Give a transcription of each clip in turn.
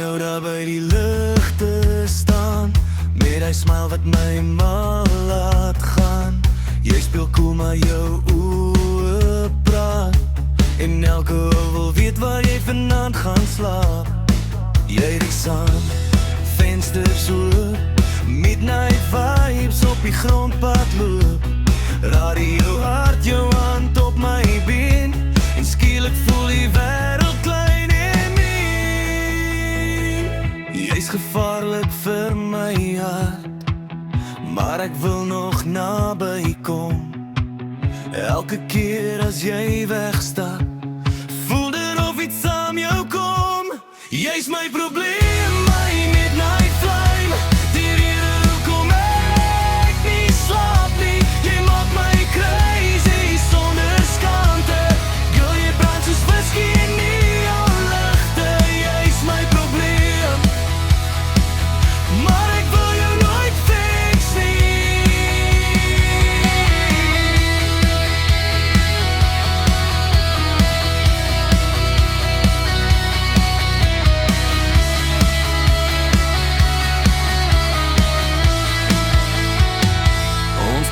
jou daar by die ligte staan, met hy smile wat my mal laat gaan. Jy speel cool maar jou oë praat, en elke ou wil weet waar jy vanaand gaan slaap. Jy ry saam, vensters oop, midnight vibes op die grondpad loop. Radio hard, jou hand op my been, en skielik voel die wêreld klein en min. Jy's gevaarlik vir my hart, maar ek wil nog naby kom. Elke keer as jy wegstap, voel dit of iets aan jou kom. Jy's my probleem, my midnight flame, die rede hoekom ek nie slaap nie. Jy maak my crazy sonder skante, girl jy brand soos whisky en neonligte. Jy's my probleem, maar ek wil jou nooit fix nie.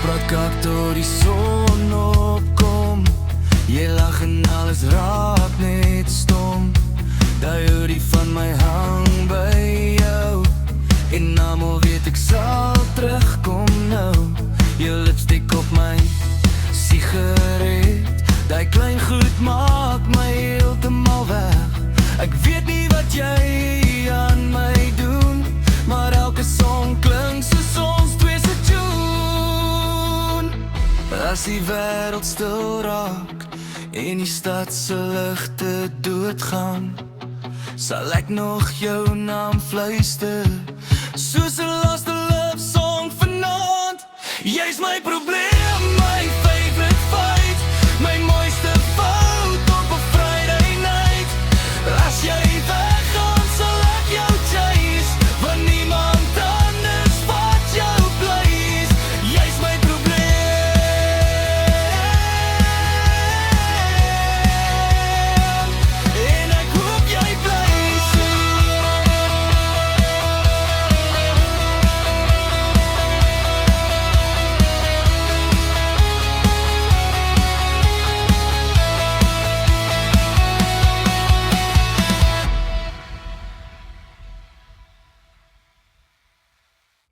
Praat kak tot die son opkom, jy lag en alles raak net stom. Die hoodie van my hang by jou, en almal weet ek sal terugkom nou. Jou lipstick op my sigaret, die klein goed maak my heeltemal weg. Ek weet nie wat jy aan my doen, maar elke song klink soos ons twee se tune. As die wêreld stil raak en die stad se ligte doodgaan, sal ek nog jou naam fluister, soos 'n laaste love song vanaand. Jy's my probleem.